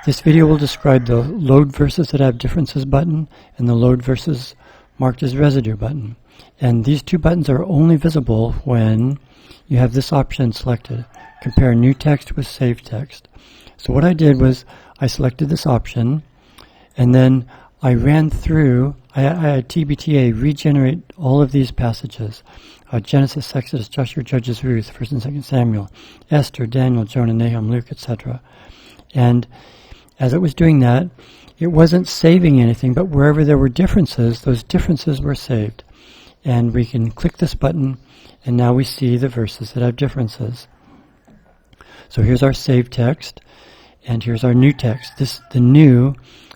This video will describe the Load Verses That Have Differences button and the Load Verses marked as Residue button. And these two buttons are only visible when you have this option selected, Compare New Text with Saved Text. So what I did was I selected this option, and then I ran through, I had TBTA regenerate all of these passages. Genesis, Exodus, Joshua, Judges, Ruth, 1st and 2nd Samuel, Esther, Daniel, Jonah, Nahum, Luke, etc. And as it was doing that, it wasn't saving anything, but wherever there were differences, those differences were saved. And we can click this button, and now we see the verses that have differences. So here's our saved text, and here's our new text. The new,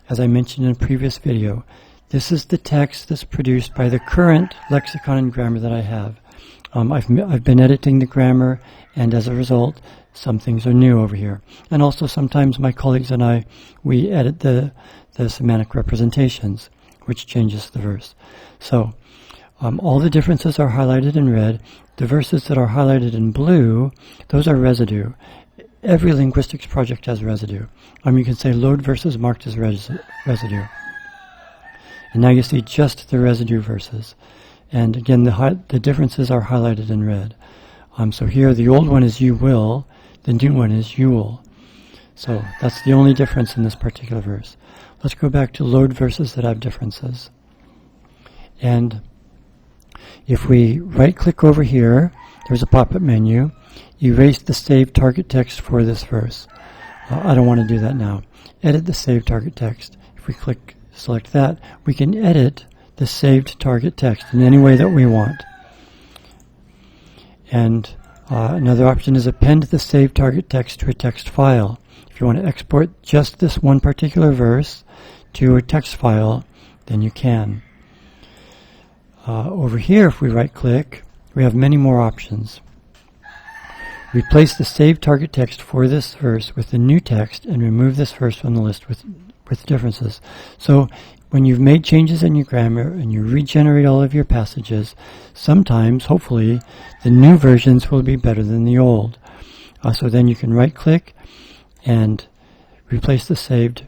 as I mentioned in a previous video, this is the text that's produced by the current lexicon and grammar that I have. I've been editing the grammar, and as a result, some things are new over here. And also sometimes my colleagues and I, we edit the semantic representations, which changes the verse. So all the differences are highlighted in red. The verses that are highlighted in blue, those are residue. Every linguistics project has residue. You can say load verses marked as residue. And now you see just the residue verses. And again, the differences are highlighted in red. So here the old one is you will, the new one is you will. So that's the only difference in this particular verse. Let's go back to load verses that have differences. And if we right-click over here, there's a pop-up menu. Erase the saved target text for this verse. I don't want to do that now. Edit the saved target text. If we select that, we can edit the saved target text in any way that we want. And another option is append the saved target text to a text file. If you want to export just this one particular verse to a text file, then you can. Over here, if we right-click, we have many more options. Replace the saved target text for this verse with the new text and remove this verse from the list with differences. So when you've made changes in your grammar and you regenerate all of your passages, sometimes, hopefully, the new versions will be better than the old. So then you can right-click and replace the saved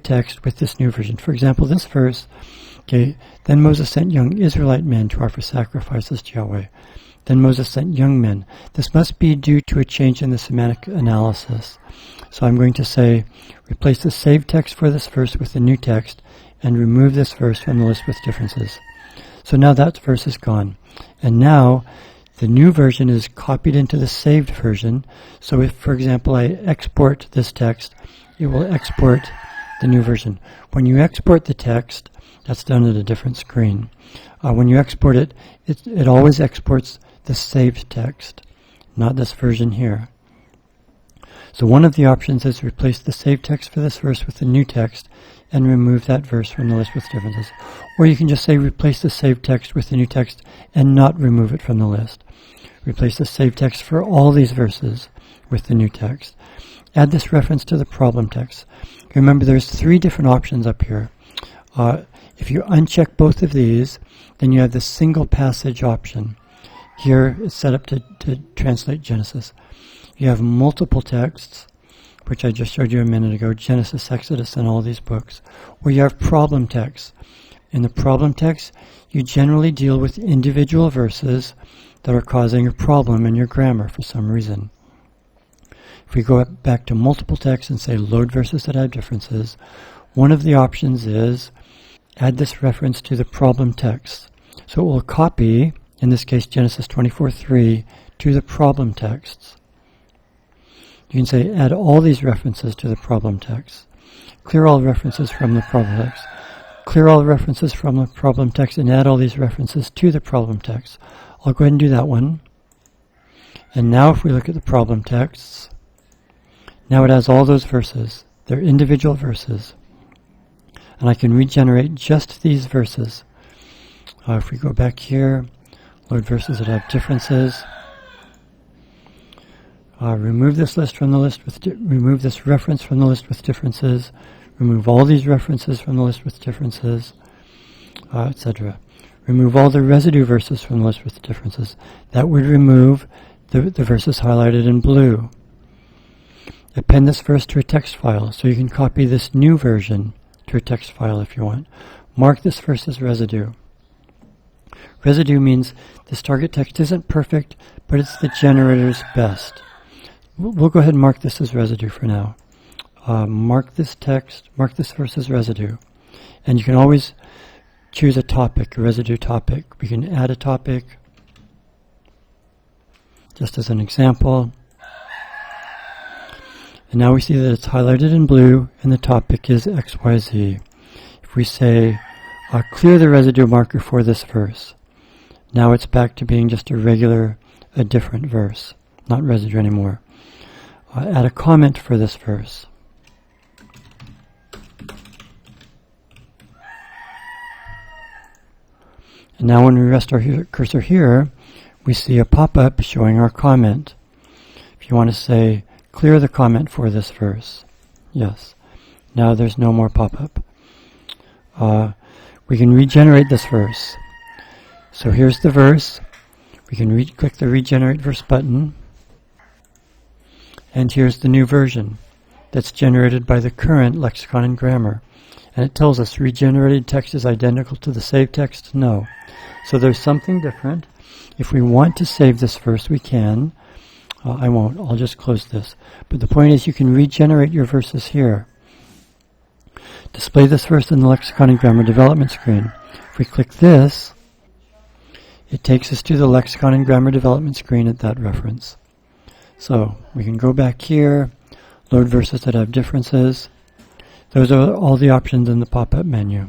text with this new version. For example, this verse, okay, then Moses sent young Israelite men to offer sacrifices to Yahweh. Then Moses sent young men. This must be due to a change in the semantic analysis. So I'm going to say, replace the saved text for this verse with the new text, and remove this verse from the list with differences. So now that verse is gone. And now, the new version is copied into the saved version. So if, for example, I export this text, it will export the new version. When you export the text, that's done at a different screen. When you export it, it always exports the saved text, not this version here. So one of the options is replace the saved text for this verse with the new text and remove that verse from the list with differences. Or you can just say replace the saved text with the new text and not remove it from the list. Replace the saved text for all these verses with the new text. Add this reference to the problem text. Remember, there's 3 different options up here. If you uncheck both of these, then you have the single passage option. Here it's set up to translate Genesis. You have multiple texts, which I just showed you a minute ago, Genesis, Exodus, and all these books. Or you have problem texts. In the problem text, you generally deal with individual verses that are causing a problem in your grammar for some reason. If we go back to multiple texts and say load verses that have differences, one of the options is add this reference to the problem text. So it will copy, in this case Genesis 24:3, to the problem texts. You can say add all these references to the problem text. Clear all references from the problem text. Clear all references from the problem text and add all these references to the problem text. I'll go ahead and do that one. And now if we look at the problem texts, now it has all those verses. They're individual verses. And I can regenerate just these verses. If we go back here, load verses that have differences. Remove this list from the list remove this reference from the list with differences. Remove all these references from the list with differences, etc. Remove all the residue verses from the list with differences. That would remove the verses highlighted in blue. append this verse to a text file. So you can copy this new version to a text file if you want. Mark this verse as residue. Residue means this target text isn't perfect, but it's the generator's best. We'll go ahead and mark this as residue for now. Mark this verse as residue. And you can always choose a topic, a residue topic. We can add a topic, just as an example. And now we see that it's highlighted in blue, and the topic is XYZ. If we say, clear the residue marker for this verse, now it's back to being just a different verse, not residue anymore. Add a comment for this verse. And now when we rest our cursor here, we see a pop-up showing our comment. If you want to say, clear the comment for this verse. Yes. Now there's no more pop-up. We can regenerate this verse. So here's the verse. We can click the Regenerate Verse button. And here's the new version that's generated by the current lexicon and grammar. And it tells us regenerated text is identical to the saved text? No. So there's something different. If we want to save this verse, we can. I won't. I'll just close this. But the point is you can regenerate your verses here. Display this verse in the lexicon and grammar development screen. If we click this, it takes us to the lexicon and grammar development screen at that reference. So we can go back here, load verses that have differences. Those are all the options in the pop-up menu.